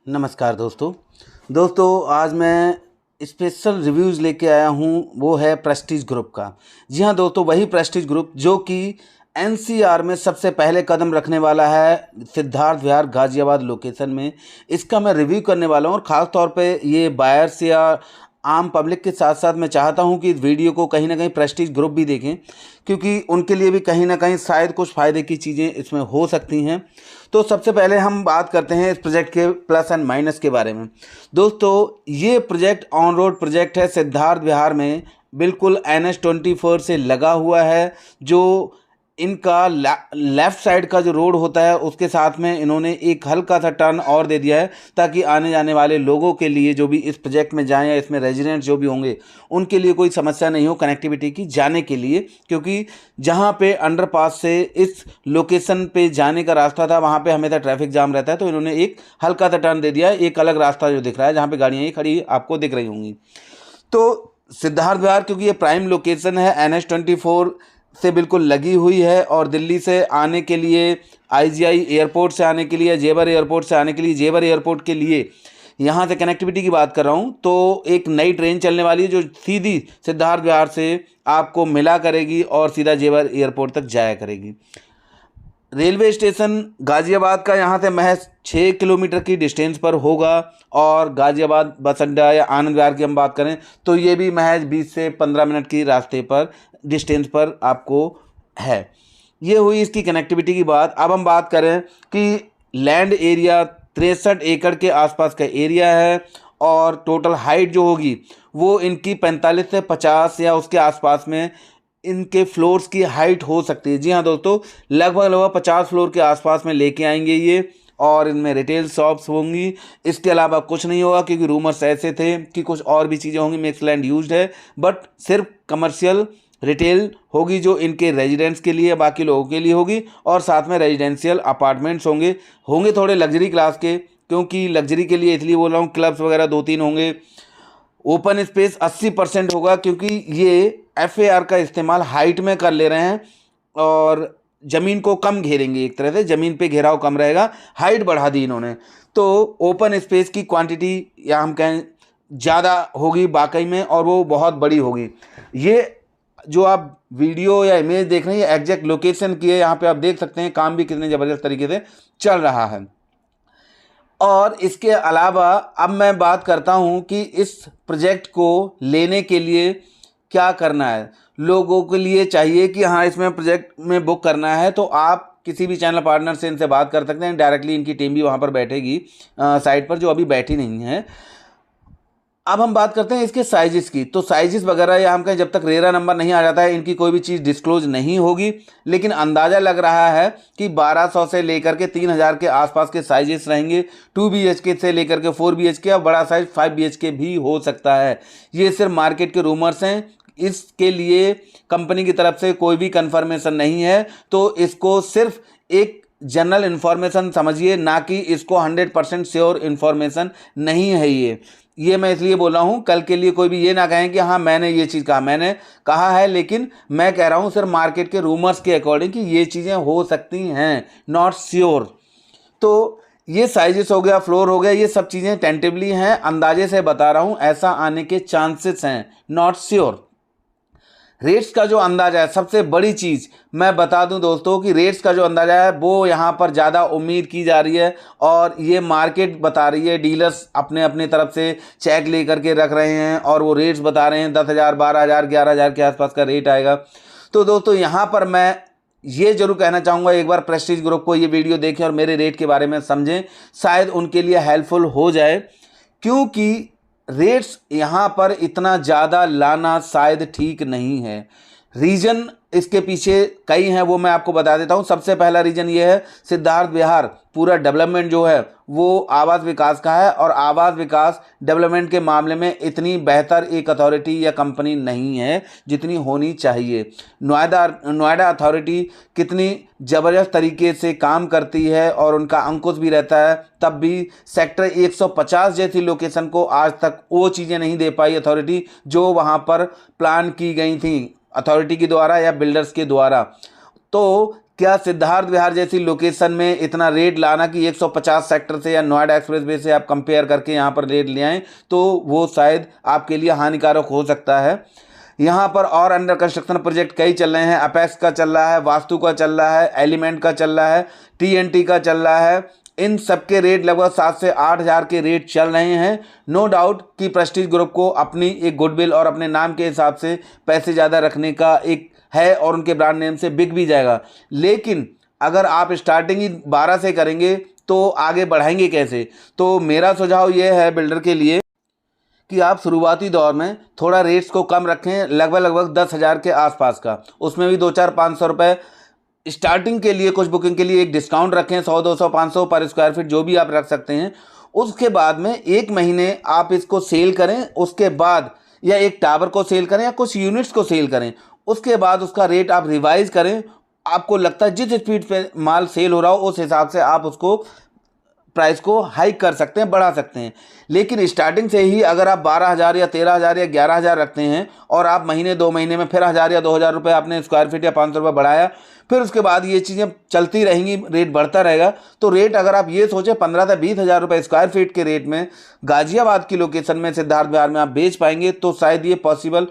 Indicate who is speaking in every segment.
Speaker 1: नमस्कार दोस्तों आज मैं स्पेशल रिव्यूज़ लेके आया हूँ। वो है प्रेस्टीज ग्रुप का। जी हाँ दोस्तों, वही प्रेस्टीज ग्रुप जो कि एनसीआर में सबसे पहले कदम रखने वाला है, सिद्धार्थ विहार गाज़ियाबाद लोकेशन में। इसका मैं रिव्यू करने वाला हूँ और ख़ास तौर पे ये बायर्स या आम पब्लिक के साथ साथ मैं चाहता हूँ कि इस वीडियो को कहीं ना कहीं प्रेस्टीज ग्रुप भी देखें, क्योंकि उनके लिए भी कहीं ना कहीं शायद कुछ फ़ायदे की चीज़ें इसमें हो सकती हैं। तो सबसे पहले हम बात करते हैं इस प्रोजेक्ट के प्लस एंड माइनस के बारे में। दोस्तों, ये प्रोजेक्ट ऑन रोड प्रोजेक्ट है, सिद्धार्थ विहार में बिल्कुल NH24 से लगा हुआ है। जो इनका लेफ़्ट साइड का जो रोड होता है उसके साथ में इन्होंने एक हल्का सा टर्न और दे दिया है, ताकि आने जाने वाले लोगों के लिए जो भी इस प्रोजेक्ट में जाएं या इसमें रेजिडेंट्स जो भी होंगे उनके लिए कोई समस्या नहीं हो कनेक्टिविटी की जाने के लिए। क्योंकि जहां पे अंडरपास से इस लोकेशन पे जाने का रास्ता था वहां पे हमेशा ट्रैफिक जाम रहता है, तो इन्होंने एक हल्का सा टर्न दे दिया है। एक अलग रास्ता जो दिख रहा है जहाँ पे गाड़ियाँ ही खड़ी आपको दिख रही होंगी। तो सिद्धार्थ विहार क्योंकि ये प्राइम लोकेशन है, NH24 से बिल्कुल लगी हुई है, और दिल्ली से आने के लिए IGI एयरपोर्ट से आने के लिए, जेवर एयरपोर्ट से आने के लिए, जेवर एयरपोर्ट के लिए यहाँ से कनेक्टिविटी की बात कर रहा हूँ, तो एक नई ट्रेन चलने वाली है जो सीधी सिद्धार्थ विहार से आपको मिला करेगी और सीधा जेवर एयरपोर्ट तक जाया करेगी। रेलवे स्टेशन गाज़ियाबाद का यहाँ से महज 6 किलोमीटर की डिस्टेंस पर होगा, और गाज़ियाबाद बस अड्डा या आनंद विहार की हम बात करें तो ये भी महज 20 से 15 मिनट की रास्ते पर डिस्टेंस पर आपको है। ये हुई इसकी कनेक्टिविटी की बात। अब हम बात करें कि लैंड एरिया 63 एकड़ के आसपास का एरिया है, और टोटल हाइट जो होगी वो इनकी 45 से 50 या उसके आसपास में इनके फ्लोर्स की हाइट हो सकती है। जी हाँ दोस्तों, लगभग 50 फ्लोर के आसपास में लेके आएंगे ये, और इनमें रिटेल शॉप्स होंगी। इसके अलावा कुछ नहीं होगा, क्योंकि रूमर्स ऐसे थे कि कुछ और भी चीज़ें होंगी। मिक्स लैंड यूज्ड है, बट सिर्फ कमर्शियल रिटेल होगी जो इनके रेजिडेंट्स के लिए, बाकी लोगों के लिए होगी, और साथ में रेजिडेंशियल अपार्टमेंट्स होंगे थोड़े लग्जरी क्लास के। क्योंकि लग्जरी के लिए इसलिए बोल रहा हूँ, क्लब्स वगैरह 2-3 होंगे। ओपन स्पेस 80% होगा, क्योंकि ये FAR का इस्तेमाल हाइट में कर ले रहे हैं और ज़मीन को कम घेरेंगे। एक तरह से ज़मीन पे घेराव कम रहेगा, हाइट बढ़ा दी इन्होंने। तो ओपन स्पेस की क्वांटिटी या हम कहें ज़्यादा होगी वाकई में, और वो बहुत बड़ी होगी। ये जो आप वीडियो या इमेज देख रहे हैं एग्जैक्ट लोकेशन की है। यहाँ पे आप देख सकते हैं काम भी कितने ज़बरदस्त तरीके से चल रहा है। और इसके अलावा अब मैं बात करता हूँ कि इस प्रोजेक्ट को लेने के लिए क्या करना है। लोगों के लिए चाहिए कि हाँ, इसमें प्रोजेक्ट में बुक करना है तो आप किसी भी चैनल पार्टनर से इनसे बात कर सकते हैं। डायरेक्टली इनकी टीम भी वहाँ पर बैठेगी साइट पर, जो अभी बैठी नहीं है। अब हम बात करते हैं इसके साइजेस की। तो साइजेस वगैरह या हम कहें जब तक रेरा नंबर नहीं आ जाता है इनकी कोई भी चीज़ डिस्क्लोज नहीं होगी, लेकिन अंदाज़ा लग रहा है कि 1200 से लेकर के 3000 के आसपास के साइजेस रहेंगे। 2 BHK से लेकर के 4 BHK और बड़ा साइज 5 BHK भी हो सकता है। ये सिर्फ मार्केट के रूमर्स हैं, इसके लिए कंपनी की तरफ से कोई भी कंफर्मेशन नहीं है। तो इसको सिर्फ एक जनरल इन्फॉर्मेशन समझिए, ना कि इसको 100% श्योर इन्फॉर्मेशन नहीं है। ये मैं इसलिए बोल रहा हूँ, कल के लिए कोई भी ये ना कहें कि हाँ मैंने ये चीज़ कहा। मैंने कहा है, लेकिन मैं कह रहा हूँ सिर्फ मार्केट के रूमर्स के अकॉर्डिंग कि ये चीज़ें हो सकती हैं, नॉट श्योर। तो ये साइजेस हो गया, फ्लोर हो गया, ये सब चीज़ें टेंटिवली हैं, अंदाजे से बता रहा हूँ। ऐसा आने के चांसेस हैं, नॉट श्योर। रेट्स का जो अंदाज़ा है, सबसे बड़ी चीज़ मैं बता दूं दोस्तों कि रेट्स का जो अंदाज़ा है वो यहाँ पर ज़्यादा उम्मीद की जा रही है, और ये मार्केट बता रही है। डीलर्स अपने अपने तरफ से चेक लेकर के रख रहे हैं और वो रेट्स बता रहे हैं 10,000, 12,000, 11,000 के आसपास का रेट आएगा। तो दोस्तों यहाँ पर मैं ये जरूर कहना चाहूँगा, एक बार प्रेस्टीज ग्रुप को ये वीडियो देखें और मेरे रेट के बारे में समझें, शायद उनके लिए हेल्पफुल हो जाए। क्योंकि रेट्स यहाँ पर इतना ज़्यादा लाना शायद ठीक नहीं है। रीज़न इसके पीछे कई हैं, वो मैं आपको बता देता हूँ। सबसे पहला रीज़न ये है, सिद्धार्थ विहार पूरा डेवलपमेंट जो है वो आवास विकास का है, और आवास विकास डेवलपमेंट के मामले में इतनी बेहतर एक अथॉरिटी या कंपनी नहीं है जितनी होनी चाहिए। नोएडा अथॉरिटी कितनी ज़बरदस्त तरीके से काम करती है और उनका अंकुश भी रहता है, तब भी सेक्टर 150 जैसी लोकेशन को आज तक वो चीज़ें नहीं दे पाई अथॉरिटी जो वहाँ पर प्लान की गई थी अथॉरिटी के द्वारा या बिल्डर्स के द्वारा। तो क्या सिद्धार्थ विहार जैसी लोकेशन में इतना रेट लाना कि 150 सेक्टर से या नोएडा एक्सप्रेसवे से आप कंपेयर करके यहाँ पर रेट ले आएँ, तो वो शायद आपके लिए हानिकारक हो सकता है। यहाँ पर और अंडर कंस्ट्रक्शन प्रोजेक्ट कई चल रहे हैं। अपेक्स का चल रहा है, वास्तु का चल रहा है, एलिमेंट का चल रहा है, TNT का चल रहा है। इन सब के रेट लगभग 7 से 8 हज़ार के रेट चल रहे हैं। नो डाउट कि प्रेस्टीज ग्रुप को अपनी एक गुडविल और अपने नाम के हिसाब से पैसे ज़्यादा रखने का एक है और उनके ब्रांड नेम से बिक भी जाएगा। लेकिन अगर आप स्टार्टिंग ही 12 से करेंगे तो आगे बढ़ाएंगे कैसे? तो मेरा सुझाव ये है बिल्डर के लिए कि आप शुरुआती दौर में थोड़ा रेट्स को कम रखें, लगभग 10 हज़ार के आसपास का। उसमें भी 2-4-500 रुपये स्टार्टिंग के लिए, कुछ बुकिंग के लिए एक डिस्काउंट रखें, 100, 200, 500 पर स्क्वायर फीट जो भी आप रख सकते हैं। उसके बाद में 1 महीने आप इसको सेल करें, उसके बाद या एक टावर को सेल करें या कुछ यूनिट्स को सेल करें, उसके बाद उसका रेट आप रिवाइज करें। आपको लगता है जिस स्पीड पे माल सेल हो रहा हो उस हिसाब से आप उसको प्राइस को हाइक कर सकते हैं, बढ़ा सकते हैं। लेकिन स्टार्टिंग से ही अगर आप 12,000 या 13,000 या 11,000 रखते हैं और आप महीने 2 महीने में फिर 1,000 या 2,000 रुपये आपने स्क्वायर फीट या 500 रुपये बढ़ाया, फिर उसके बाद ये चीज़ें चलती रहेंगी, रेट बढ़ता रहेगा। तो रेट अगर आप ये सोचें 15 से 20,000 रुपये स्क्वायर फीट के रेट में गाजियाबाद की लोकेशन में सिद्धार्थ विहार में आप बेच पाएंगे, तो शायद ये पॉसिबल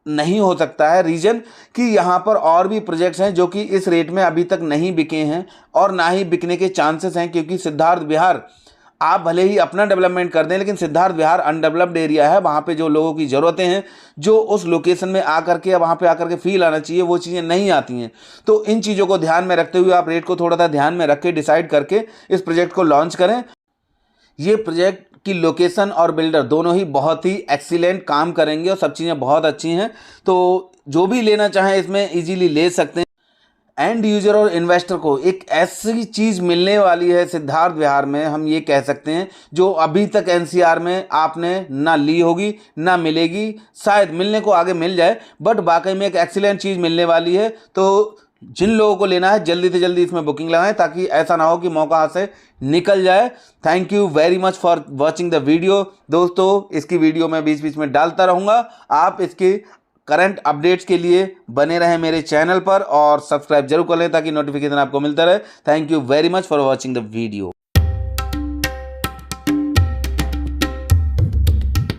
Speaker 1: नहीं हो सकता है। रीज़न कि यहाँ पर और भी प्रोजेक्ट्स हैं जो कि इस रेट में अभी तक नहीं बिके हैं और ना ही बिकने के चांसेस हैं, क्योंकि सिद्धार्थ विहार आप भले ही अपना डेवलपमेंट कर दें, लेकिन सिद्धार्थ विहार अनडेवलप्ड एरिया है। वहाँ पे जो लोगों की ज़रूरतें हैं, जो उस लोकेशन में आकर के या वहाँ पे आकर के फील आना चाहिए, वो चीज़ें नहीं आती हैं। तो इन चीज़ों को ध्यान में रखते हुए आप रेट को थोड़ा सा ध्यान में रख के डिसाइड करके इस प्रोजेक्ट को लॉन्च करें। ये प्रोजेक्ट की लोकेशन और बिल्डर दोनों ही बहुत ही एक्सीलेंट काम करेंगे और सब चीज़ें बहुत अच्छी हैं। तो जो भी लेना चाहें इसमें इजीली ले सकते हैं। एंड यूजर और इन्वेस्टर को एक ऐसी चीज़ मिलने वाली है सिद्धार्थ विहार में, हम ये कह सकते हैं, जो अभी तक NCR में आपने ना ली होगी ना मिलेगी। शायद मिलने को आगे मिल जाए, बट वाकई में एक एक्सीलेंट चीज़ मिलने वाली है। तो जिन लोगों को लेना है जल्दी से जल्दी इसमें बुकिंग लगाएं, ताकि ऐसा ना हो कि मौका हाथ से निकल जाए। Thank you very much for watching the video. दोस्तों, इसकी वीडियो मैं बीच बीच में डालता रहूँगा। आप इसके करंट अपडेट्स के लिए बने रहें मेरे चैनल पर और सब्सक्राइब जरूर कर लें ताकि नोटिफिकेशन आपको मिलता रहे। Thank you very much for watching the video.